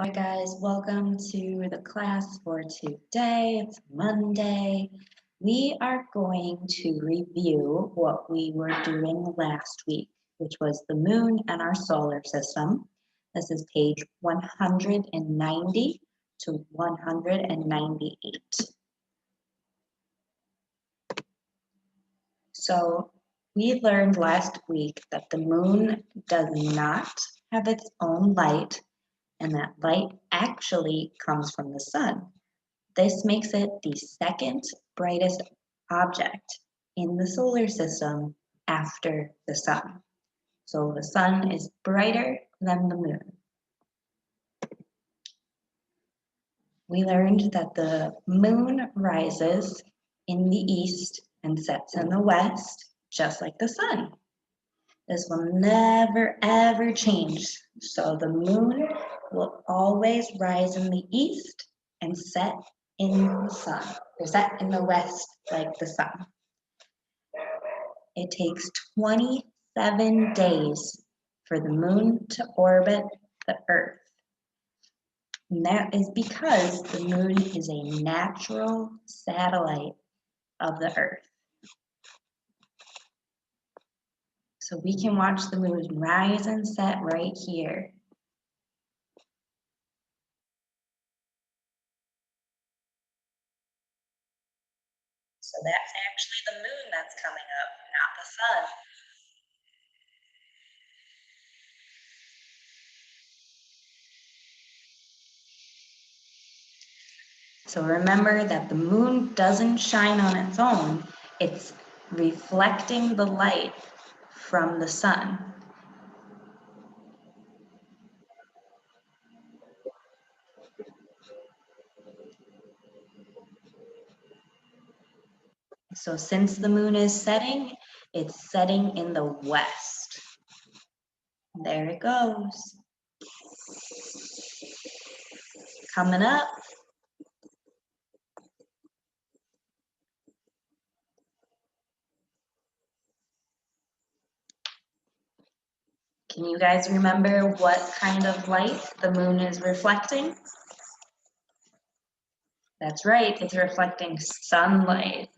Hi guys, welcome to the class for today. It's Monday. We are going to review what we were doing last week, which was the moon and our solar system. This is page 190 to 198. So we learned last week that the moon does not have its own light, and that light actually comes from the sun. This makes it the second brightest object in the solar system after the sun. So the sun is brighter than the moon. We learned that the moon rises in the east and sets in the west, just like the sun. This will never ever change. So the moon will always rise in the east and set in the sun, or set in the west like the sun. It takes 27 days for the moon to orbit the earth. And that is because the moon is a natural satellite of the earth. So we can watch the moon rise and set right here. So that's actually the moon that's coming up, not the sun. So remember that the moon doesn't shine on its own. It's reflecting the light from the sun. So since the moon is setting, it's setting in the west. There it goes. Coming up. Can you guys remember what kind of light the moon is reflecting? That's right, it's reflecting sunlight.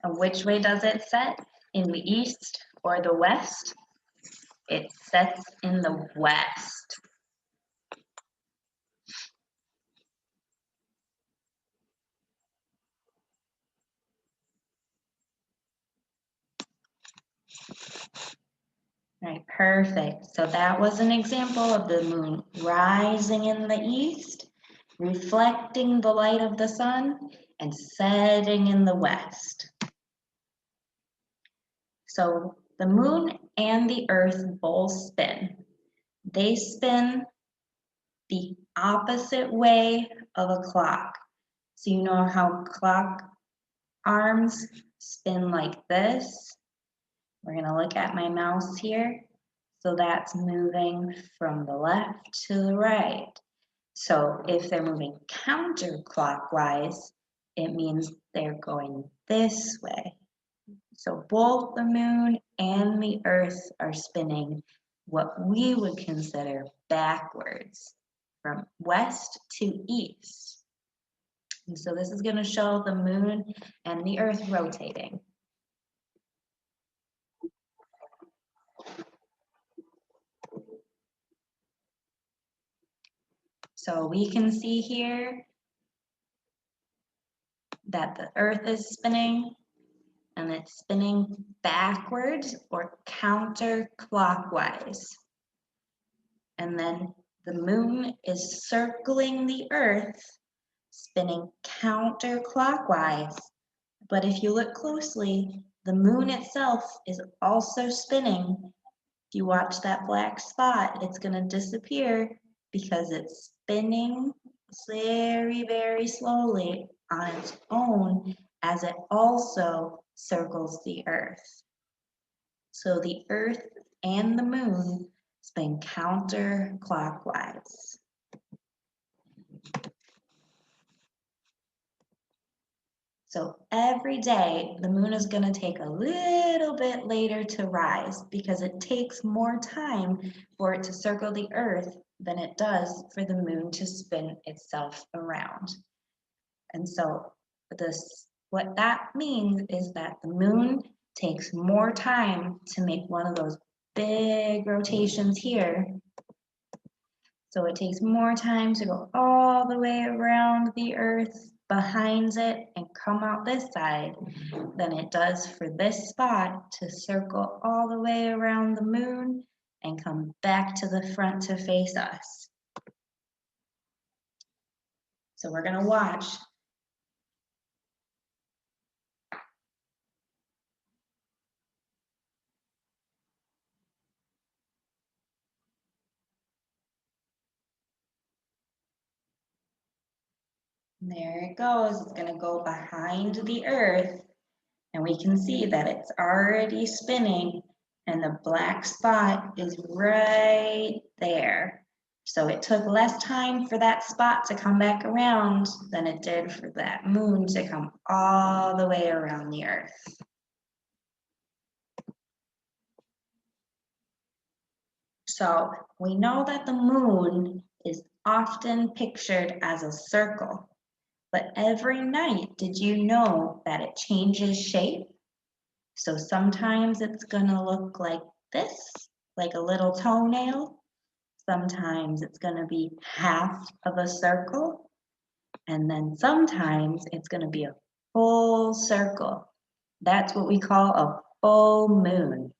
And which way does it set? In the east or the west? It sets in the west. Right, perfect. So that was an example of the moon rising in the east, reflecting the light of the sun, and setting in the west. So the moon and the earth both spin. They spin the opposite way of a clock. So you know how clock arms spin like this? We're going to look at my mouse here. So that's moving from the left to the right. So if they're moving counterclockwise, it means they're going this way. So both the moon and the earth are spinning what we would consider backwards, from west to east. And so this is going to show the moon and the earth rotating. So we can see here that the earth is spinning, and it's spinning backwards or counterclockwise. And then the moon is circling the earth, spinning counterclockwise. But if you look closely, the moon itself is also spinning. If you watch that black spot, it's going to disappear because it's spinning very, very slowly on its own as it also circles the earth. So the earth and the moon spin counterclockwise. So every day, the moon is going to take a little bit later to rise because it takes more time for it to circle the earth than it does for the moon to spin itself around. And so what that means is that the moon takes more time to make one of those big rotations here. So it takes more time to go all the way around the earth behind it and come out this side than it does for this spot to circle all the way around the moon and come back to the front to face us. So we're going to watch. There it goes. It's going to go behind the earth, and we can see that it's already spinning, and the black spot is right there. So it took less time for that spot to come back around than it did for that moon to come all the way around the earth. So we know that the moon is often pictured as a circle. But every night, did you know that it changes shape? So sometimes it's gonna look like this, like a little toenail. Sometimes it's gonna be half of a circle. And then sometimes it's gonna be a full circle. That's what we call a full moon.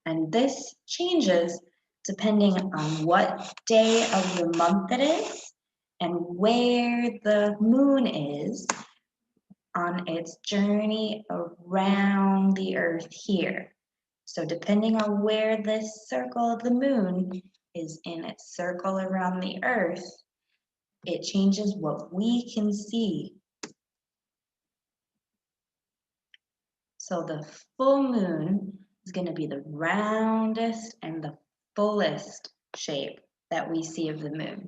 And this changes depending on what day of the month it is and where the moon is on its journey around the earth here. So depending on where this circle of the moon is in its circle around the earth, it changes what we can see. So the full moon is going to be the roundest and the fullest shape that we see of the moon.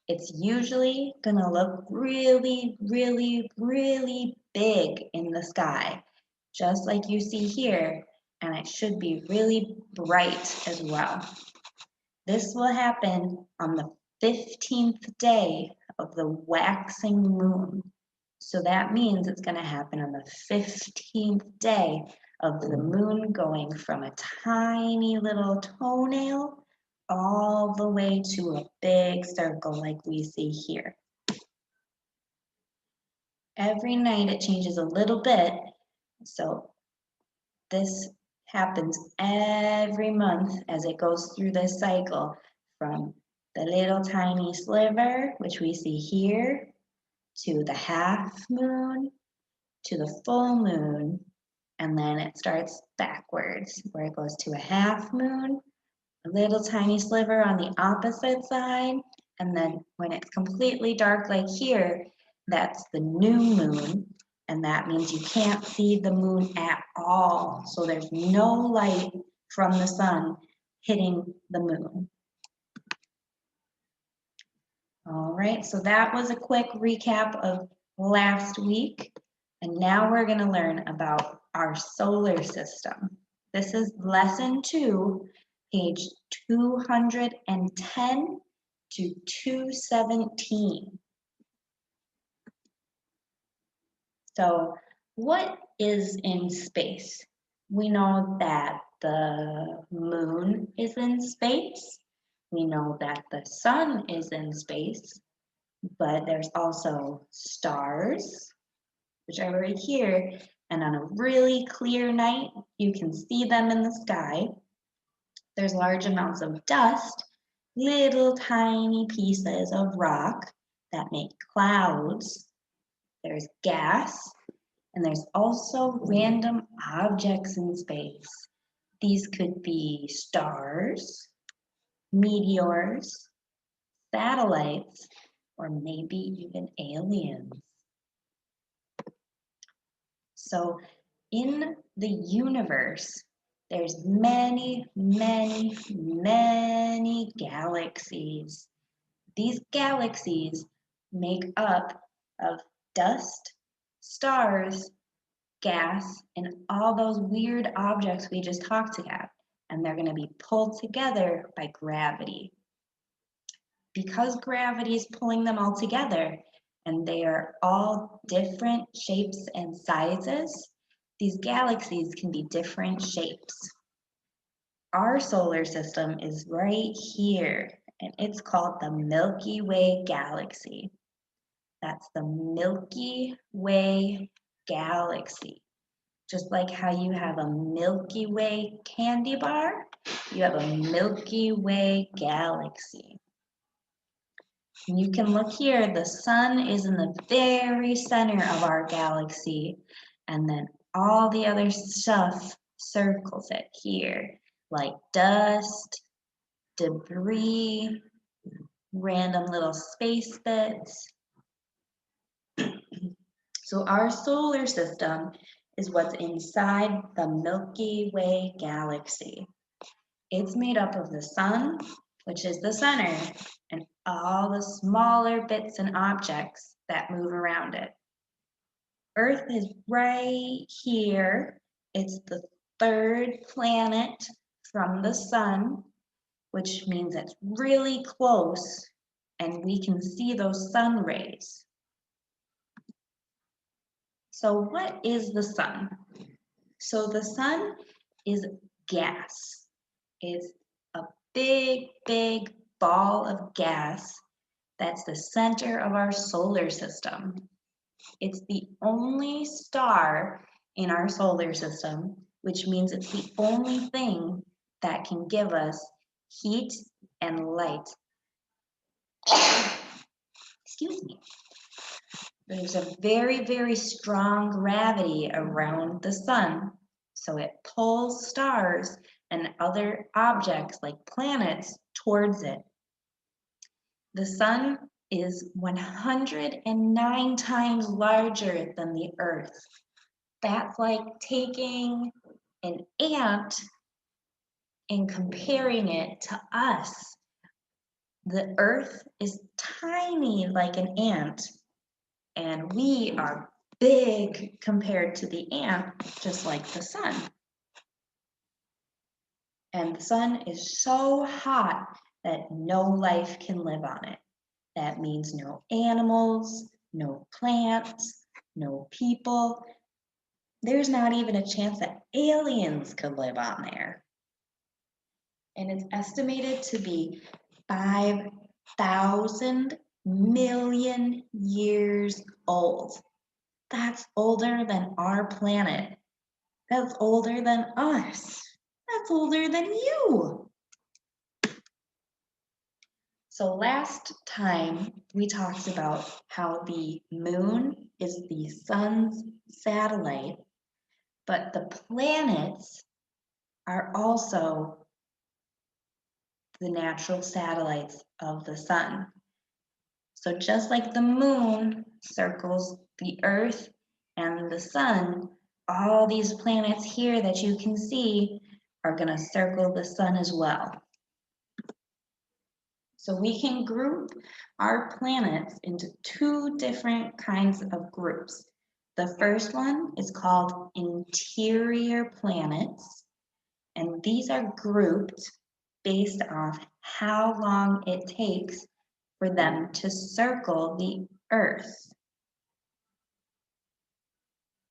It's usually going to look really, really, really big in the sky, just like you see here, and it should be really bright as well. This will happen on the 15th day of the waxing moon. So that means it's going to happen on the 15th day of the moon going from a tiny little toenail all the way to a big circle like we see here. Every night it changes a little bit, so this happens every month as it goes through this cycle from the little tiny sliver, which we see here, to the half moon, to the full moon, and then it starts backwards where it goes to a half moon, a little tiny sliver on the opposite side, and then when it's completely dark like here, that's the new moon, and that means you can't see the moon at all. So there's no light from the sun hitting the moon. All right, so that was a quick recap of last week. And now we're going to learn about our solar system. This is lesson 2, page 210 to 217. So what is in space? We know that the moon is in space. We know that the sun is in space, but there's also stars, which are right here. And on a really clear night, you can see them in the sky. There's large amounts of dust, little tiny pieces of rock that make clouds. There's gas, and there's also random objects in space. These could be stars, meteors, satellites, or maybe even aliens. So in the universe, there's many, many, many galaxies. These galaxies make up of dust, stars, gas, and all those weird objects we just talked about. And they're going to be pulled together by gravity. Because gravity is pulling them all together, and they are all different shapes and sizes, these galaxies can be different shapes. Our solar system is right here, and it's called the Milky Way galaxy. That's the Milky Way galaxy. Just like how you have a Milky Way candy bar, you have a Milky Way galaxy. And you can look here, the sun is in the very center of our galaxy, and then all the other stuff circles it here, like dust, debris, random little space bits. So our solar system is what's inside the Milky Way galaxy. It's made up of the sun, which is the center, and all the smaller bits and objects that move around it. Earth is right here. It's the third planet from the sun, which means it's really close, and we can see those sun rays. So what is the sun? So the sun is gas. It's a big, big ball of gas that's the center of our solar system. It's the only star in our solar system, which means it's the only thing that can give us heat and light. Excuse me. There's a very, very strong gravity around the sun, so it pulls stars and other objects like planets towards it. The sun is 109 times larger than the Earth. That's like taking an ant and comparing it to us. The Earth is tiny like an ant, and we are big compared to the ant, just like the sun. And the sun is so hot that no life can live on it. That means no animals, no plants, no people. There's not even a chance that aliens could live on there. And it's estimated to be 5,000 million years old. That's older than our planet. That's older than us. That's older than you. So last time we talked about how the moon is the sun's satellite, but the planets are also the natural satellites of the sun. So just like the moon circles the earth and the sun, all these planets here that you can see are going to circle the sun as well. So we can group our planets into two different kinds of groups. The first one is called interior planets, and these are grouped based off how long it takes for them to circle the Earth.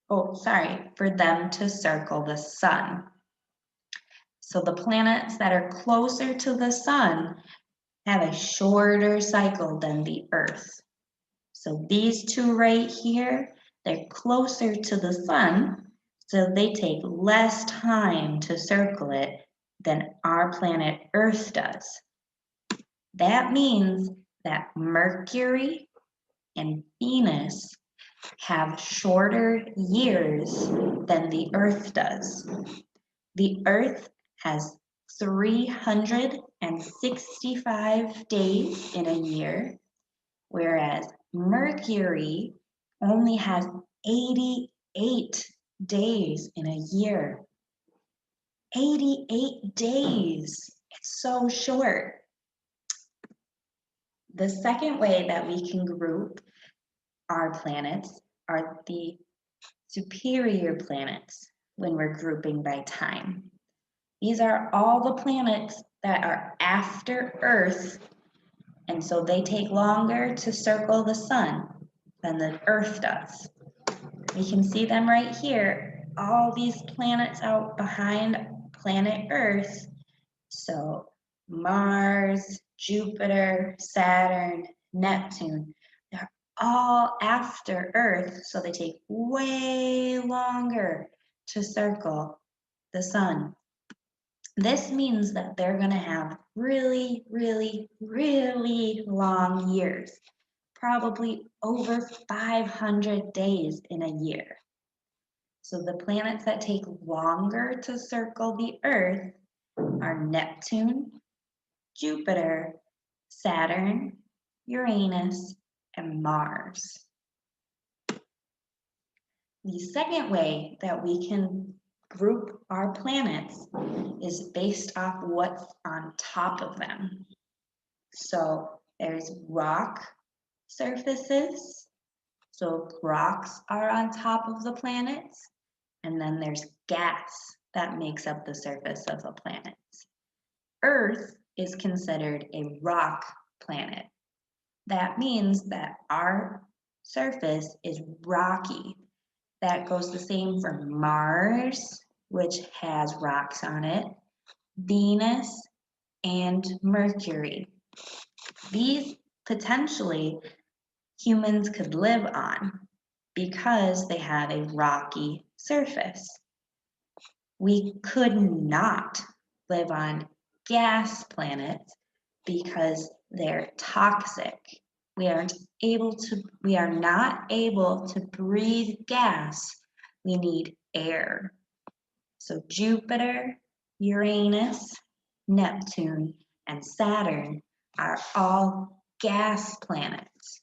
For them to circle the sun. So the planets that are closer to the sun have a shorter cycle than the Earth. So these two right here, they're closer to the sun, so they take less time to circle it than our planet Earth does. That means that Mercury and Venus have shorter years than the Earth does. The Earth has 365 days in a year, whereas Mercury only has 88 days in a year. 88 days. It's so short. The second way that we can group our planets are the superior planets when we're grouping by time. These are all the planets that are after Earth, and so they take longer to circle the sun than the Earth does. We can see them right here, all these planets out behind planet Earth. So Mars, Jupiter, Saturn, Neptune, they're all after Earth, so they take way longer to circle the sun. This means that they're going to have really, really, really long years, probably over 500 days in a year. So the planets that take longer to circle the Earth are Neptune, Jupiter, Saturn, Uranus, and Mars. The second way that we can group our planets is based off what's on top of them. So there's rock surfaces. So rocks are on top of the planets. And then there's gas that makes up the surface of the planets. Earth is considered a rock planet. That means that our surface is rocky. That goes the same for Mars, which has rocks on it, Venus, and Mercury. These potentially humans could live on because they have a rocky surface. We could not live on gas planets because they're toxic. We are not able to breathe gas. We need air. So Jupiter, Uranus, Neptune, and Saturn are all gas planets.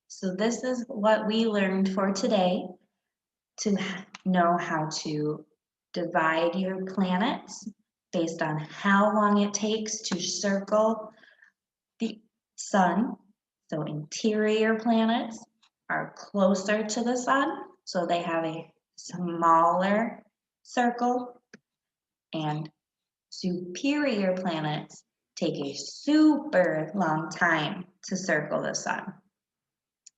So this is what we learned for today, to know how to divide your planets based on how long it takes to circle the sun. So interior planets are closer to the sun, so they have a smaller circle, and superior planets take a super long time to circle the sun.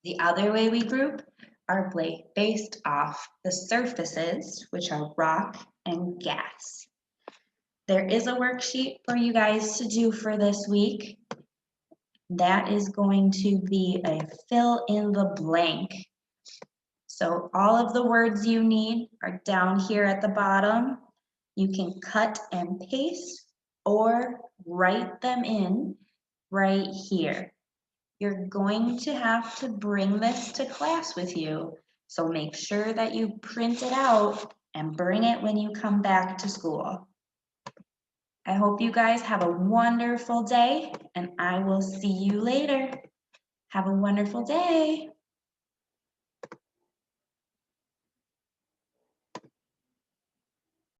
The other way we group are based off the surfaces, which are rock and gas. There is a worksheet for you guys to do for this week. That is going to be a fill in the blank. So all of the words you need are down here at the bottom. You can cut and paste or write them in right here. You're going to have to bring this to class with you, so make sure that you print it out and bring it when you come back to school. I hope you guys have a wonderful day, and I will see you later. Have a wonderful day.